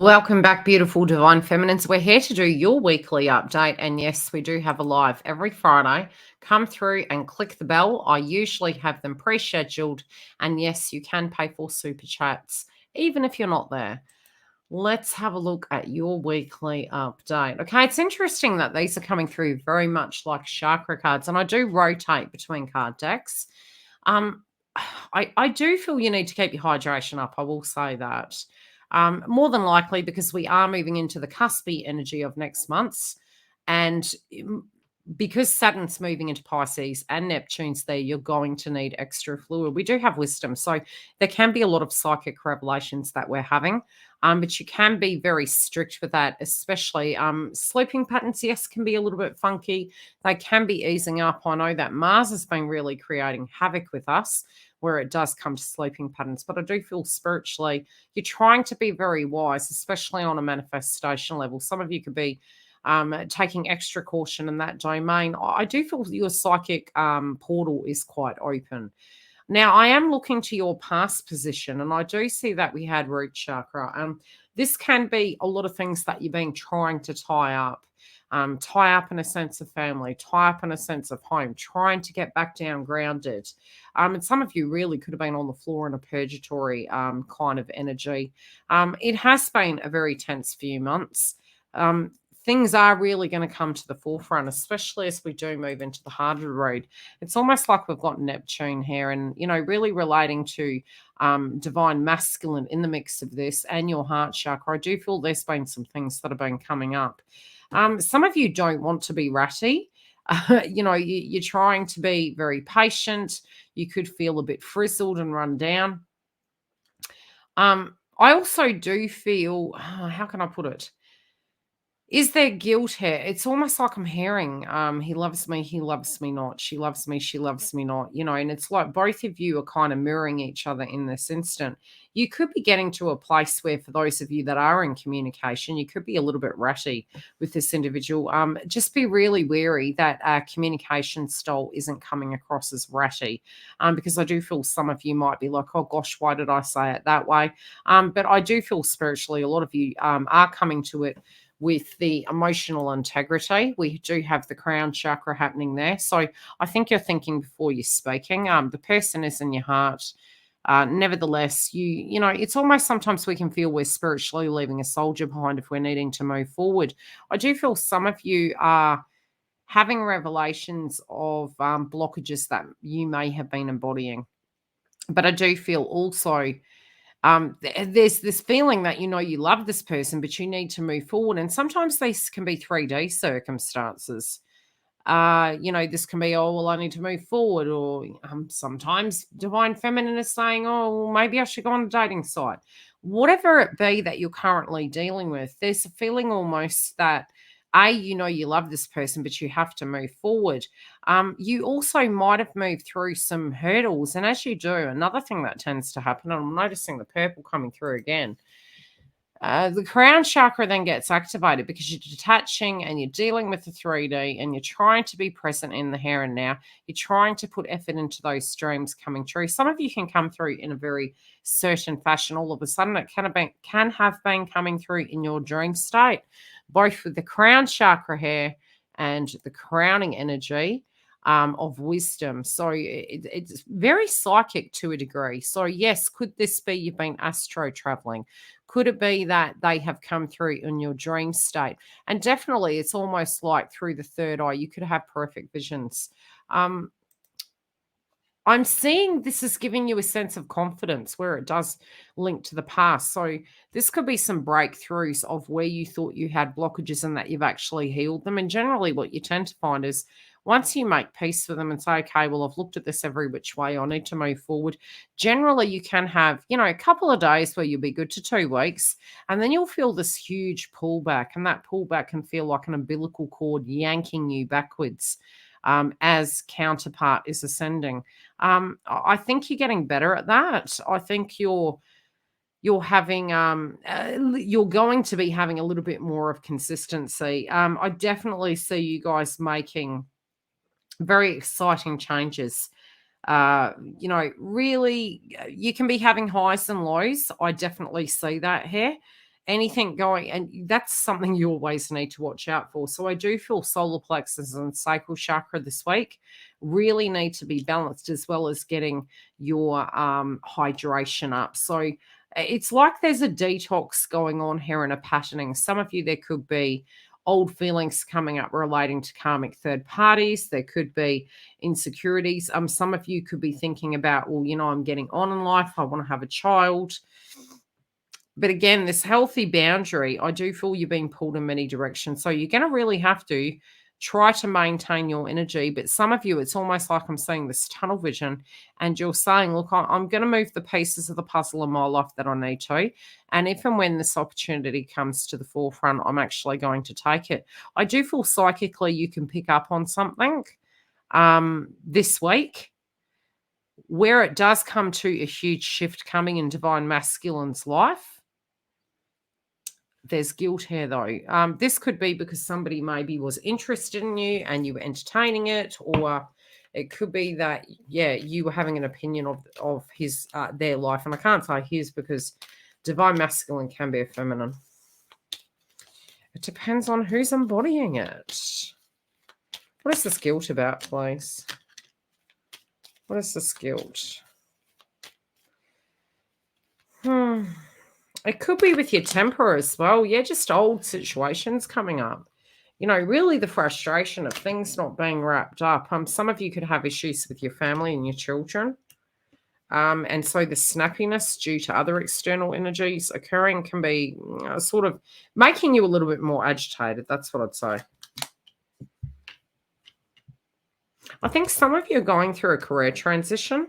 Welcome back, beautiful divine feminines. We're here to do your weekly update. And yes, we do have a live every Friday. Come through and click the bell. I usually have them pre-scheduled. And yes, you can pay for super chats, even if you're not there. Let's have a look at your weekly update. Okay, it's interesting that these are coming through very much like chakra cards. And I do rotate between card decks. Um, I do feel you need to keep your hydration up. I will say that. More than likely because we are moving into the cuspy energy of next month. And because Saturn's moving into Pisces and Neptune's there, you're going to need extra fluid. We do have wisdom. So there can be a lot of psychic revelations that we're having. But you can be very strict with that, especially sleeping patterns, yes, can be a little bit funky. They can be easing up. I know that Mars has been really creating havoc with us where it does come to sleeping patterns. But I do feel spiritually, you're trying to be very wise, especially on a manifestation level. Some of you could be taking extra caution in that domain. I do feel your psychic portal is quite open. Now, I am looking to your past position, and I do see that we had root chakra. This can be a lot of things that you've been trying to tie up in a sense of family, tie up in a sense of home, trying to get back down grounded. And some of you really could have been on the floor in a purgatory kind of energy. It has been a very tense few months. Things are really going to come to the forefront, especially as we do move into the harder road. It's almost like we've got Neptune here and, really relating to divine masculine in the mix of this and your heart chakra. I do feel there's been some things that have been coming up. Some of you don't want to be ratty. You're trying to be very patient. You could feel a bit frizzled and run down. I also do feel, how can I put it? Is there guilt here? It's almost like I'm hearing, he loves me not. She loves me not, and it's like both of you are kind of mirroring each other in this instant. You could be getting to a place where, for those of you that are in communication, you could be a little bit ratty with this individual. Just be really wary that communication style isn't coming across as ratty, because I do feel some of you might be like, oh gosh, why did I say it that way? But I do feel spiritually a lot of you are coming to it with the emotional integrity. We do have the crown chakra happening there. So I think you're thinking before you're speaking. The person is in your heart. Nevertheless, it's almost sometimes we can feel we're spiritually leaving a soldier behind if we're needing to move forward. I do feel some of you are having revelations of blockages that you may have been embodying. But I do feel also there's this feeling that you love this person, but you need to move forward. And sometimes these can be 3D circumstances. This can be, oh, well, I need to move forward. Or sometimes divine feminine is saying, oh, well, maybe I should go on a dating site. Whatever it be that you're currently dealing with, there's a feeling almost that you love this person, but you have to move forward. You also might have moved through some hurdles. And as you do, another thing that tends to happen, and I'm noticing the purple coming through again, the crown chakra then gets activated because you're detaching and you're dealing with the 3D and you're trying to be present in the here and now. You're trying to put effort into those streams coming through. Some of you can come through in a very certain fashion. All of a sudden, it can have been coming through in your dream state, both with the crown chakra here and the crowning energy of wisdom. So it's very psychic to a degree. So yes, could this be you've been astro traveling? Could it be that they have come through in your dream state? And definitely it's almost like through the third eye, you could have perfect visions. I'm seeing this is giving you a sense of confidence where it does link to the past. So this could be some breakthroughs of where you thought you had blockages and that you've actually healed them. And generally what you tend to find is once you make peace with them and say, okay, well, I've looked at this every which way, I need to move forward. Generally, you can have, a couple of days where you'll be good to 2 weeks, and then you'll feel this huge pullback, and that pullback can feel like an umbilical cord yanking you backwards as counterpart is ascending. I think you're getting better at that. I think you're having you're going to be having a little bit more of consistency. I definitely see you guys making very exciting changes. Really, you can be having highs and lows. I definitely see that here. anything going, and that's something you always need to watch out for. So I do feel solar plexus and sacral chakra this week really need to be balanced, as well as getting your hydration up. So it's like there's a detox going on here and a patterning. Some of you, there could be old feelings coming up relating to karmic third parties. There could be insecurities. Some of you could be thinking about, well, I'm getting on in life. I want to have a child. But again, this healthy boundary, I do feel you're being pulled in many directions. So you're going to really have to try to maintain your energy. But some of you, it's almost like I'm seeing this tunnel vision, and you're saying, look, I'm going to move the pieces of the puzzle in my life that I need to. And if and when this opportunity comes to the forefront, I'm actually going to take it. I do feel psychically you can pick up on something this week, where it does come to a huge shift coming in divine masculine's life. There's guilt here, though. This could be because somebody maybe was interested in you and you were entertaining it, or it could be that, you were having an opinion of his their life. And I can't say his because divine masculine can be a feminine. It depends on who's embodying it. What is this guilt about, please? What is this guilt? It could be with your temper as well. Yeah, just old situations coming up. Really the frustration of things not being wrapped up. Some of you could have issues with your family and your children. And so the snappiness due to other external energies occurring can be sort of making you a little bit more agitated. That's what I'd say. I think some of you are going through a career transition.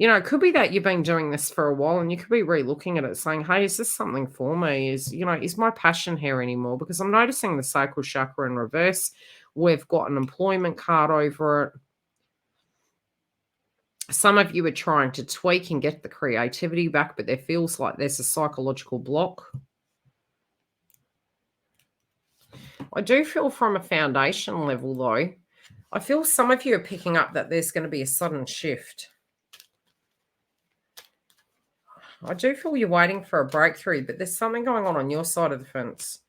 It could be that you've been doing this for a while and you could be re-looking at it saying, hey, is this something for me? Is my passion here anymore? Because I'm noticing the sacral chakra in reverse. We've got an employment card over it. Some of you are trying to tweak and get the creativity back, but there feels like there's a psychological block. I do feel from a foundation level, though, I feel some of you are picking up that there's going to be a sudden shift. I do feel you're waiting for a breakthrough, but there's something going on your side of the fence.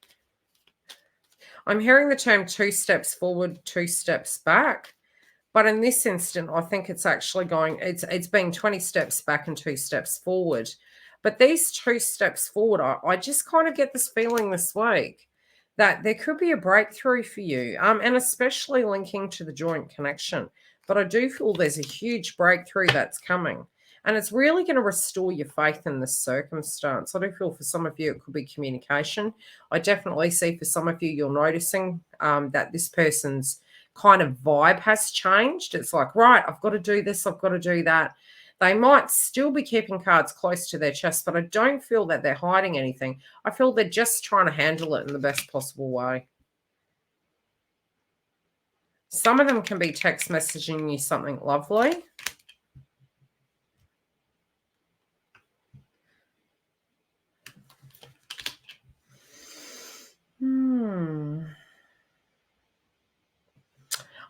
I'm hearing the term 2 steps forward, 2 steps back. But in this instant, I think it's actually it's being 20 steps back and 2 steps forward. But these 2 steps forward, I just kind of get this feeling this week that there could be a breakthrough for you, and especially linking to the joint connection. But I do feel there's a huge breakthrough that's coming. And it's really going to restore your faith in this circumstance. I do feel for some of you, it could be communication. I definitely see for some of you, you're noticing that this person's kind of vibe has changed. It's like, right, I've got to do this, I've got to do that. They might still be keeping cards close to their chest, but I don't feel that they're hiding anything. I feel they're just trying to handle it in the best possible way. Some of them can be text messaging you something lovely.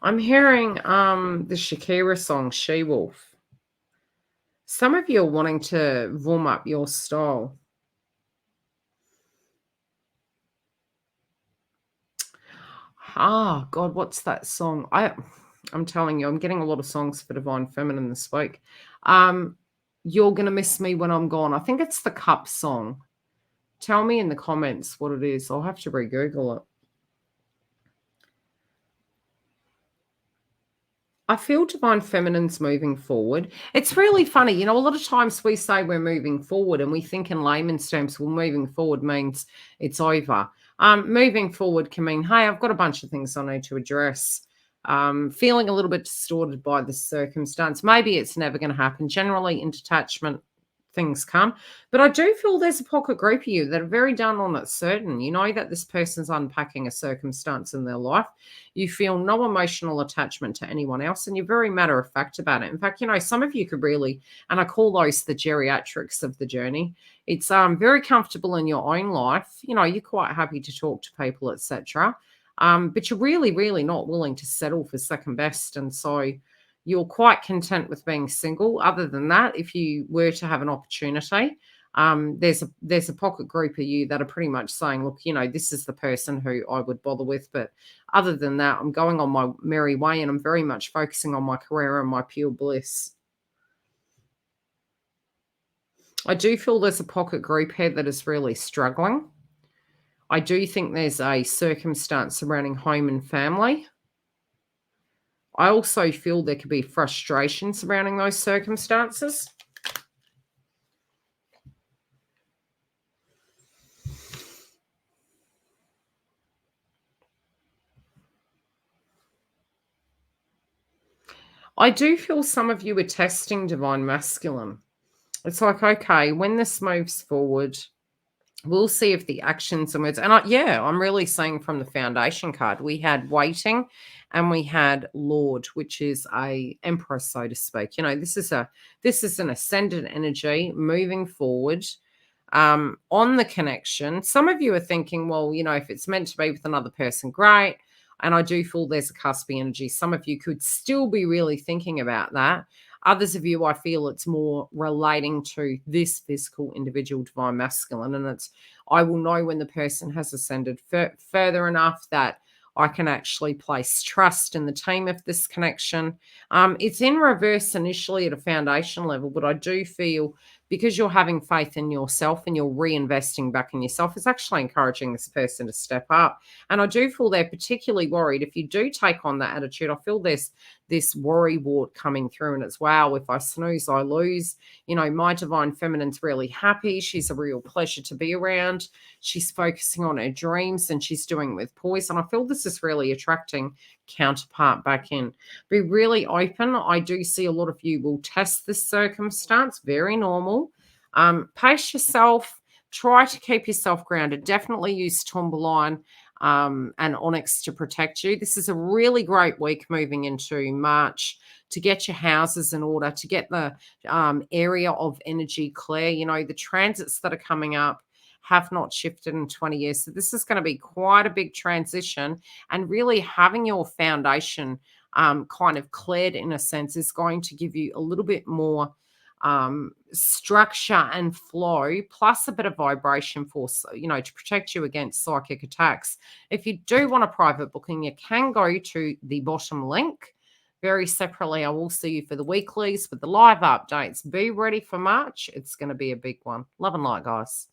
I'm hearing the Shakira song, She Wolf. Some of you are wanting to warm up your style. God, what's that song? I'm telling you, I'm getting a lot of songs for Divine Feminine this week. You're going to miss me when I'm gone. I think it's the Cup song. Tell me in the comments what it is. I'll have to re-Google it. I feel Divine Feminine's moving forward. It's really funny. A lot of times we say we're moving forward and we think in layman's terms, well, moving forward means it's over. Moving forward can mean, hey, I've got a bunch of things I need to address. Feeling a little bit distorted by this circumstance. Maybe it's never going to happen. Generally, in detachment, things come. But I do feel there's a pocket group of you that are very done on it certain. You know that this person's unpacking a circumstance in their life. You feel no emotional attachment to anyone else, and you're very matter of fact about it. In fact, some of you could really, and I call those the geriatrics of the journey. It's very comfortable in your own life. You're quite happy to talk to people, etc. But you're really, really not willing to settle for second best. And so you're quite content with being single. Other than that, if you were to have an opportunity, There's a pocket group of you that are pretty much saying, look, this is the person who I would bother with. But other than that, I'm going on my merry way, and I'm very much focusing on my career and my pure bliss. I do feel there's a pocket group here that is really struggling. I do think there's a circumstance surrounding home and family. I also feel there could be frustration surrounding those circumstances. I do feel some of you are testing divine masculine. It's like, okay, when this moves forward, we'll see if the actions and words. And I'm really saying from the foundation card, we had waiting and we had Lord, which is a empress, so to speak. This is an ascendant energy moving forward on the connection. Some of you are thinking, well, if it's meant to be with another person, great. And I do feel there's a cuspy energy. Some of you could still be really thinking about that. Others of you, I feel it's more relating to this physical individual divine masculine. And I will know when the person has ascended further enough that I can actually place trust in the team of this connection. It's in reverse initially at a foundation level, but I do feel because you're having faith in yourself and you're reinvesting back in yourself, it's actually encouraging this person to step up. And I do feel they're particularly worried. If you do take on that attitude, I feel this worry wart coming through, and it's, wow, if I snooze, I lose. My divine feminine's really happy. She's a real pleasure to be around. She's focusing on her dreams and she's doing it with poise. And I feel this is really attracting counterpart back in. Be really open. I do see a lot of you will test this circumstance. Very normal. Pace yourself. Try to keep yourself grounded. Definitely use Tourmaline and Onyx to protect you. This is a really great week moving into March to get your houses in order, to get the area of energy clear. The transits that are coming up have not shifted in 20 years. So this is going to be quite a big transition, and really having your foundation kind of cleared in a sense is going to give you a little bit more structure and flow, plus a bit of vibration force, to protect you against psychic attacks. If you do want a private booking, you can go to the bottom link. Very separately, I will see you for the weeklies with the live updates. Be ready for March. It's going to be a big one. Love and light, guys.